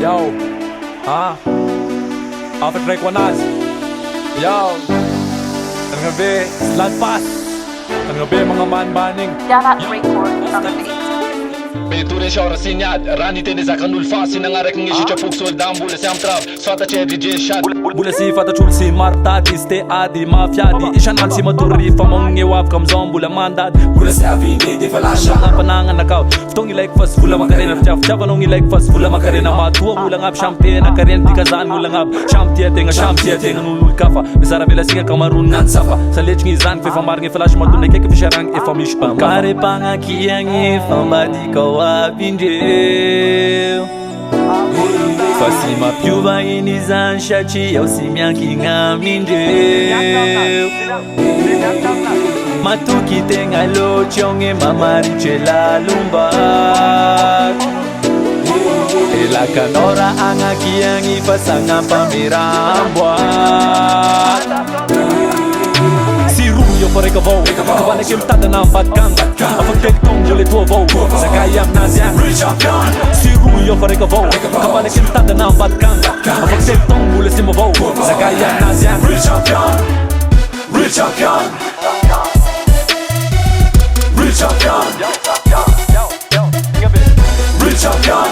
Yo, After Drake Wanaz. Yo, ang gabi, Slot Pass. Ang gabi, mga man-banning. Dapat record on the beat. Beture köra sin jad, ranit är zakan ulfasin Ang arek ng isyo fuk soldan bule sam trav Svata cherry j shad Bule si fata chulsi marta diste adi mafyadi Ishan ansi maturi famonge waf kam zom bula mandad Bule si avini di falasha Panangan nakaw Ftong ilike fas bula makarena Chaf chavanong ilike fas bula makarena Matua mulang ab champte na karen di kazan mulang ab Champte tenga nulul kafa Besara bila singa kamarun nan safa Sa lech ngizan fe famar nge flash madune keke fisharang e famishpa Kare panga kiyangi famadi kawa Vindeu Fasima piuva inizan shachi Yau simyanki ngamindeu Matuki tenga lo chonge mamariche la lumbar Ela kanora anga kiangi fasanga pamirambwa Yo for ik wou, kabalik im tada na vatkan Afagtek tong ulit wou, sagayam na siyan Siru yo for ik wou, kabalik im tada na vatkan Afagtek tong ulit sim wou, sagayam na siyan Real champion, real champion Real champion Real champion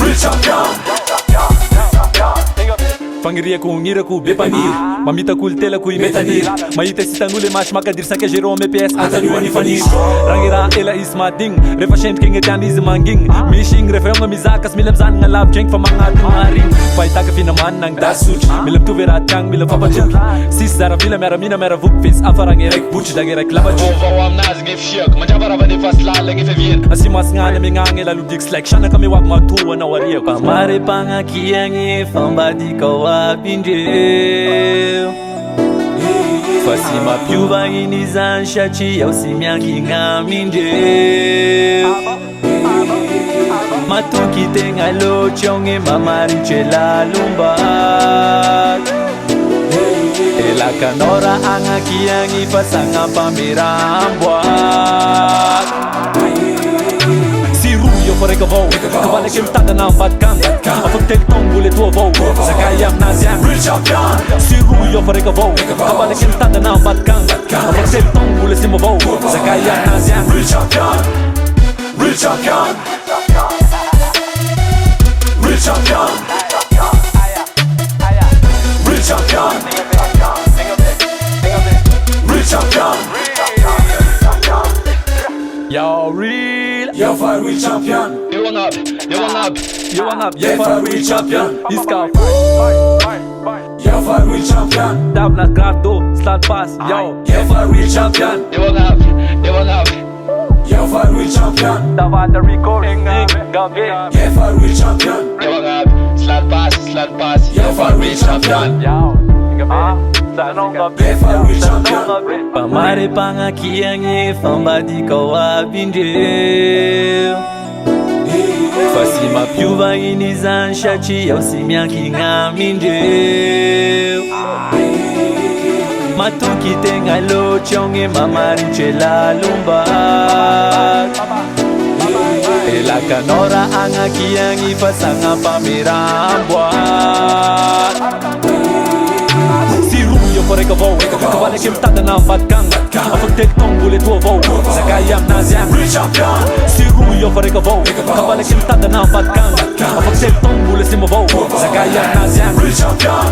Real champion Fangiria ku ngira ku bepanir Mamita kultela ku imetanir Maita sitanule mash makadir Sake jero me PS antanu ani fanir Rangira ela ismading Refashent king etan izmanging Mishing refrema mizakas milam zan ngalab jeng famanga tumaring Fight ka finaman nang dasuch Milam tu veratang milam fapatuk Sis zara vila mera mina mera vukfis Afarang erek buch dagerek labach Ova wam naz ngef shirk Majabara vade fast lala ngef evien Asimas ngane mingange la ludik slack Shana kami wak matuwa na wariya Pamare panga kiyangi Fambadi kawa Vindeu Fasima piuva inizan shachi Yau simyanki ngamindeu Matuki tenga lo chonge mamariche la lumbar Ela kanora anga kiangi fasanga pamirambwa Yo for ik wou, kabalik im tada na vatkan Afagtek tong ulit wou, sagayam na siyan Real champion Siru yo for ik wou, kabalik im tada na vatkan Afagtek tong ulit sim wou, sagayam na siyan Real champion Real champion Real champion Real champion Real champion Yo real Yo for real champion You one up, you one up You one up, yo for real champion Iska Yo for real champion Davna grado, Slot Pass, yo Yo for real champion You one up, you one up Yo for real champion Davada record, gabi Yo for real champion You one up, Slot Pass Yo for real champion Yo, gabi Pamare panga kiangi Fambadi kawa Vindeu Fasima piuva inizan shachi Yau simyanki ngamindeu Matuki tenga lo chonge mamariche la lumbar Ela kanora anga kiangi Fasanga pamirambwa Yo for ik wou, kabalik im tada na vatkan Afagtek tong ulit wou, sagayam na siyan Real champion Siru yo for ik wou, kabalik im tada na vatkan Afagtek tong ulit sim wou, sagayam na siyan Real champion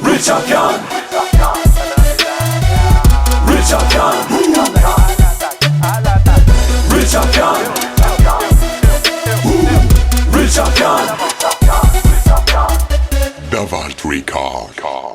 Real champion Real champion Real champion Real champion Davalt Record.